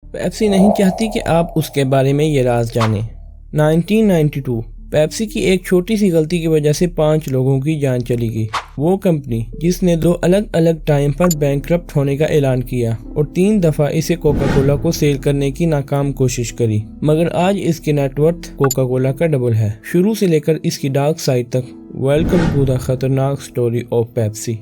Pepsi नहीं चाहती कि आप उसके बारे में ये राज जानें। 1992 पेप्सी की एक छोटी सी गलती की वजह से 5 लोगों की जान चली गई। वो कंपनी जिसने 2 अलग अलग टाइम पर बैंकरप्ट होने का ऐलान किया और 3 दफा इसे कोका कोला को सेल करने की नाकाम कोशिश करी, मगर आज इसकी नेटवर्थ कोका कोला का डबल है। शुरू से लेकर इसकी डार्क साइड तक। वेलकम टू द खतरनाक स्टोरी ऑफ पेप्सी।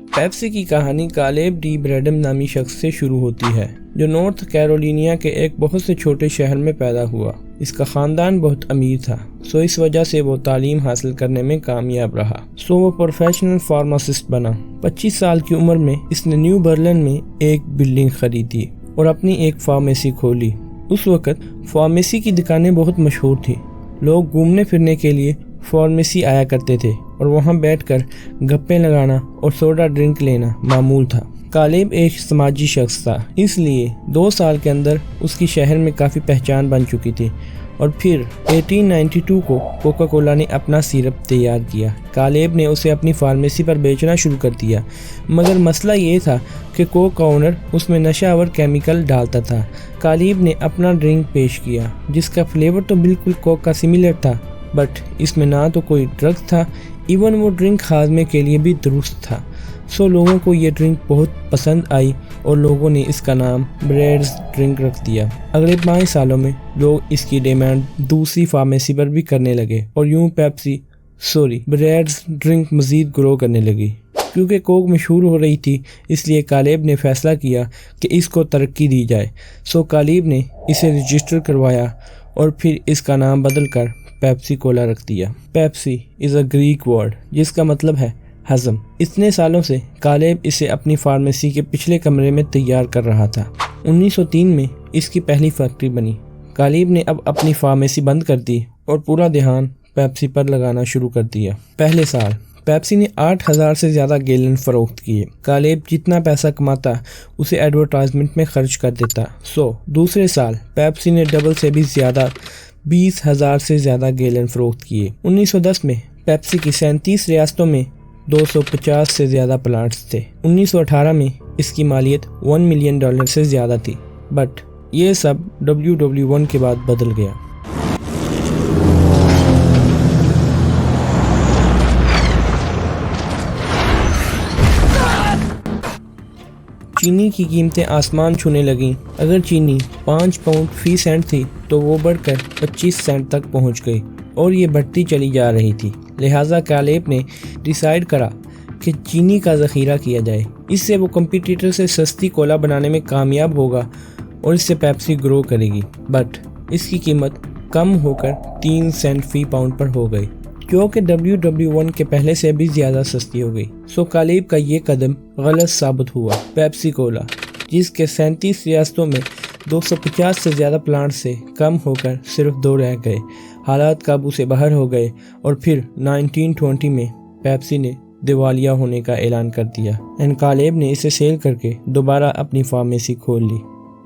पेप्सी की कहानी कालेब डी ब्रैडम नामी शख्स से शुरू होती है, जो नॉर्थ कैरोलिना के एक बहुत से छोटे शहर में पैदा हुआ। इसका खानदान बहुत अमीर था, सो इस वजह से वो तालीम हासिल करने में कामयाब रहा। सो वो प्रोफेशनल फार्मासिस्ट बना। 25 साल की उम्र में इसने न्यू बर्लिन में एक बिल्डिंग खरीदी और अपनी एक फार्मेसी खोली। उस वक्त फार्मेसी की दुकानें बहुत मशहूर थी। लोग घूमने फिरने के लिए फार्मेसी आया करते थे और वहां बैठकर गप्पे लगाना और सोडा ड्रिंक लेना मामूल था। कालेब एक समाजी शख्स था, इसलिए 2 साल के अंदर उसकी शहर में काफ़ी पहचान बन चुकी थी। और फिर 1892 को कोका कोला ने अपना सिरप तैयार किया। कालेब ने उसे अपनी फार्मेसी पर बेचना शुरू कर दिया, मगर मसला ये था कि कोक का ओनर उसमें नशावर केमिकल डालता था। कालेब ने अपना ड्रिंक पेश किया, जिसका फ्लेवर तो बिल्कुल कोक का सिमिलर था, बट इसमें ना तो कोई ड्रग था, इवन वो ड्रिंक हाजमे के लिए भी दुरुस्त था। सो लोगों को ये ड्रिंक बहुत पसंद आई और लोगों ने इसका नाम ब्रैड्स ड्रिंक रख दिया। अगले 5 सालों में लोग इसकी डिमांड दूसरी फार्मेसी पर भी करने लगे और यूं ब्रैड्स ड्रिंक मज़ीद ग्रो करने लगी। क्योंकि कोक मशहूर हो रही थी, इसलिए कालेब ने फैसला किया कि इसको तरक्की दी जाए। सो कालेब ने इसे रजिस्टर करवाया और फिर इसका नाम बदल कर पेप्सी कोला रख दिया। Pepsi is a Greek word जिसका मतलब है हज़म। इतने सालों से कालेब इसे अपनी फार्मेसी के पिछले कमरे में तैयार कर रहा था। 1903 में इसकी पहली फैक्ट्री बनी। कालेब ने अब अपनी फार्मेसी बंद कर दी और पूरा ध्यान पेप्सी पर लगाना शुरू कर दिया। पहले साल पेप्सी ने 8000 से ज़्यादा गैलन फ़रोख्त किए। कालेब जितना पैसा कमाता उसे एडवर्टाइजमेंट में खर्च कर देता। दूसरे साल पेप्सी ने डबल से भी ज़्यादा 20,000 से ज़्यादा गैलन फ़रोख्त किए। 1910 में पेप्सी की 37 रियासतों में 250 से ज़्यादा प्लांट्स थे। 1918 में इसकी मालियत $1 मिलियन से ज़्यादा थी, बट ये सब WW1 के बाद बदल गया। चीनी की कीमतें आसमान छूने लगीं। अगर चीनी 5 पाउंड फी सेंट थी तो वो बढ़कर 25 सेंट तक पहुंच गई और ये बढ़ती चली जा रही थी। लिहाजा कालेब ने डिसाइड करा कि चीनी का ज़ख़ीरा किया जाए। इससे वो कंपटीटर से सस्ती कोला बनाने में कामयाब होगा और इससे पेप्सी ग्रो करेगी। बट इसकी कीमत कम होकर 3 सेंट फी पाउंड पर हो गई, जो कि WW1 के पहले से भी ज़्यादा सस्ती हो गई। सो कालेब का ये कदम गलत साबित हुआ। पेप्सी कोला, जिसके 37 रियासतों में 250 से ज़्यादा प्लांट से कम होकर सिर्फ 2 रह गए, हालात काबू से बाहर हो गए और फिर 1920 में पेप्सी ने दिवालिया होने का ऐलान कर दिया एंड कालेब ने इसे सेल करके दोबारा अपनी फार्मेसी खोल ली।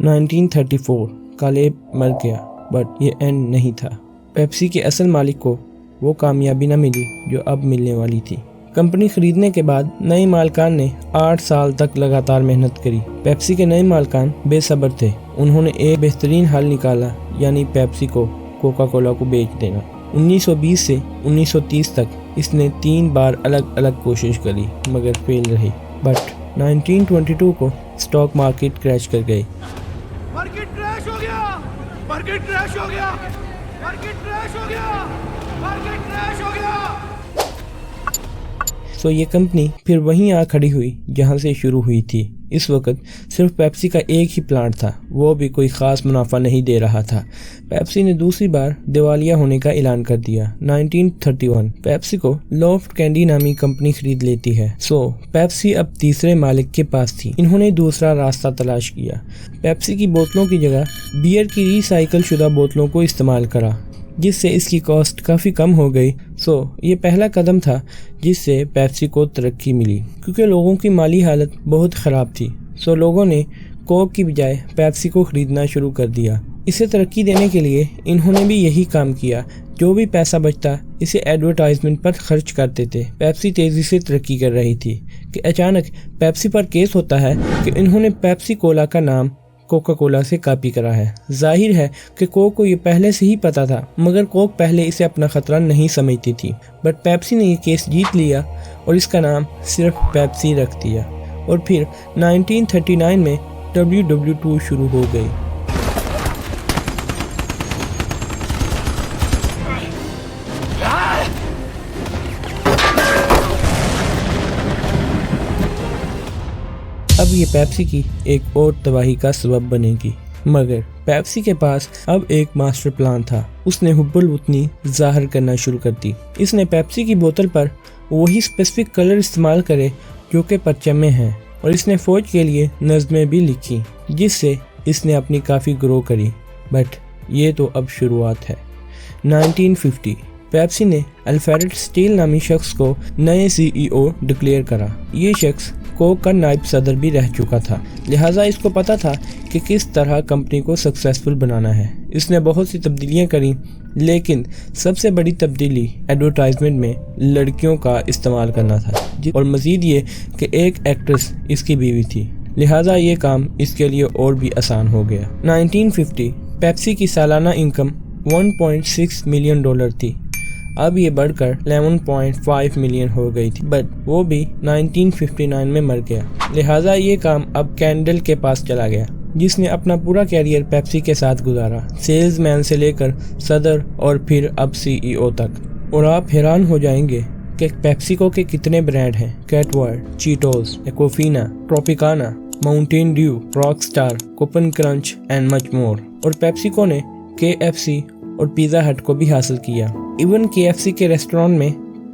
1934 कालेब मर गया, बट ये एंड नहीं था। पेप्सी के असल मालिक को वो कामयाबी न मिली जो अब मिलने वाली थी। कंपनी खरीदने के बाद नए मालकान ने 8 साल तक लगातार मेहनत करी। पेप्सी के नए मालकान बेसब्र थे। उन्होंने एक बेहतरीन हल निकाला, यानी पेप्सी को कोका कोला को बेच देना। 1920 से 1930 तक इसने 3 बार अलग अलग कोशिश करी, मगर फेल रही। बट 1922 को स्टॉक मार्केट क्रैश कर गई। मार्केट क्रैश हो गया, मार्केट क्रैश हो गया, मार्केट क्रैश हो गया, मार्केट क्रैश हो गया। सो ये कंपनी फिर वहीं आ खड़ी हुई जहां से शुरू हुई थी। इस वक्त सिर्फ पेप्सी का एक ही प्लांट था, वो भी कोई ख़ास मुनाफा नहीं दे रहा था। पेप्सी ने दूसरी बार दिवालिया होने का ऐलान कर दिया। 1931 पेप्सी को लॉफ्ट कैंडी नामी कंपनी खरीद लेती है। पेप्सी अब तीसरे मालिक के पास थी। इन्होंने दूसरा रास्ता तलाश किया। पेप्सी की बोतलों की जगह बियर की रिसाइकल शुदा बोतलों को इस्तेमाल करा, जिससे इसकी कॉस्ट काफ़ी कम हो गई। ये पहला कदम था जिससे पेप्सी को तरक्की मिली, क्योंकि लोगों की माली हालत बहुत ख़राब थी। लोगों ने कोक की बजाय पेप्सी को ख़रीदना शुरू कर दिया। इसे तरक्की देने के लिए इन्होंने भी यही काम किया। जो भी पैसा बचता इसे एडवर्टाइजमेंट पर खर्च करते थे। पेप्सी तेज़ी से तरक्की कर रही थी कि अचानक पेप्सी पर केस होता है कि इन्होंने पेप्सी कोला का नाम कोका कोला से कॉपी करा है। जाहिर है कि कोक को ये पहले से ही पता था, मगर कोक पहले इसे अपना खतरा नहीं समझती थी। बट पेप्सी ने ये केस जीत लिया और इसका नाम सिर्फ पेप्सी रख दिया। और फिर 1939 में WW2 शुरू हो गई। अब ये पेप्सी की एक और तबाही का सबब बनेगी। मगर पेप्सी के पास अब एक मास्टर प्लान था। उसने हुब्बुल वतनी जाहिर करना शुरू कर दी। इसने पेप्सी की बोतल पर वही स्पेसिफिक कलर इस्तेमाल करे जो कि परचम में हैं, और इसने फौज के लिए नज़में भी लिखी, जिससे इसने अपनी काफ़ी ग्रो करी। बट ये तो अब शुरुआत है। 1950 पेप्सी ने अल्फ्रेड स्टील नामी शख्स को नए CEO डिक्लेयर करा। ये शख्स कोक का नायब सदर भी रह चुका था, लिहाजा इसको पता था कि किस तरह कंपनी को सक्सेसफुल बनाना है। इसने बहुत सी तब्दीलियां करी, लेकिन सबसे बड़ी तब्दीली एडवर्टाइजमेंट में लड़कियों का इस्तेमाल करना था, और मज़ीद ये कि एक एक्ट्रेस इसकी बीवी थी, लिहाजा ये काम इसके लिए और भी आसान हो गया। 1950 पेप्सी की सालाना इनकम $1.6 मिलियन थी। अब ये बढ़कर 11.5 मिलियन हो गई थी, बट वो भी 1959 में मर गया। लिहाजा ये काम अब कैंडल के पास चला गया, जिसने अपना पूरा कैरियर पेप्सी के साथ गुजारा, सेल्समैन से लेकर सदर और फिर अब CEO तक। और आप हैरान हो जाएंगे कि पेप्सिको के कितने ब्रांड हैं: Gatorade, Cheetos, Aquafina, Tropicana, Mountain Dew, Rockstar, Cap'n Crunch and much more. और पेप्सिको ने KFC और पिज़्ज़ा हट को भी हासिल किया। इवन KFC के रेस्टोरेंट में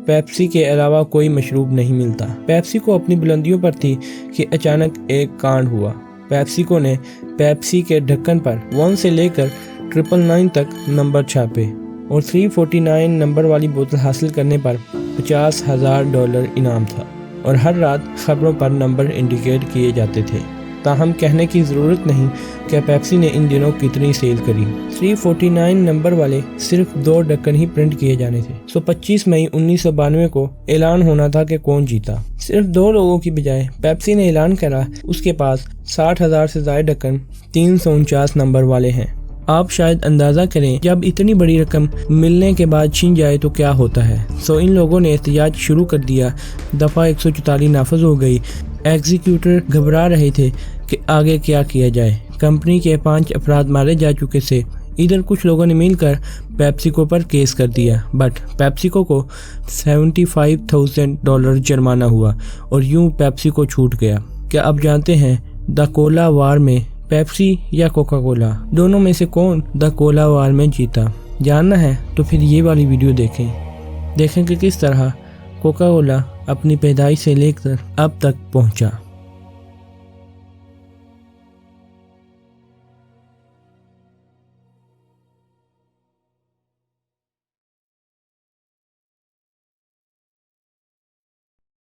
पेप्सी के अलावा कोई मशरूब नहीं मिलता। पेप्सी को अपनी बुलंदियों पर थी कि अचानक एक कांड हुआ। पेप्सिको ने पेप्सी के ढक्कन पर 1 से लेकर 999 तक नंबर छापे, और 349 नंबर वाली बोतल हासिल करने पर $50,000 इनाम था। और हर रात खबरों पर नंबर इंडिकेट किए जाते थे। ताहम कहने की ज़रूरत नहीं कि पेप्सी ने इन दिनों कितनी सेल करी। 349 नंबर वाले सिर्फ 2 ढक्कन ही प्रिंट किए जाने थे। 25 मई 1992 को ऐलान होना था कि कौन जीता। सिर्फ 2 लोगों की बजाय पेप्सी ने ऐलान करा उसके पास 60,000 से ज़्यादा ढक्कन 349 नंबर वाले हैं। आप शायद अंदाज़ा करें, जब इतनी बड़ी रकम मिलने के बाद छीन जाए तो क्या होता है। इन लोगों ने एहतजाज शुरू कर दिया। दफ़ा 144 नाफज हो गई। एग्जीक्यूटर घबरा रहे थे कि आगे क्या किया जाए। कंपनी के 5 अफराद मारे जा चुके थे। इधर कुछ लोगों ने मिलकर पेप्सिको पर केस कर दिया, बट पेप्सिको को $75,000 जुर्माना हुआ और यूं पेप्सिको छूट गया। क्या आप जानते हैं द कोला वार में पेप्सी या कोका कोला, दोनों में से कौन द कोला वार में जीता? जानना है तो फिर ये वाली वीडियो देखें कि किस तरह कोका कोला अपनी पैदाइश से लेकर अब तक पहुंचा।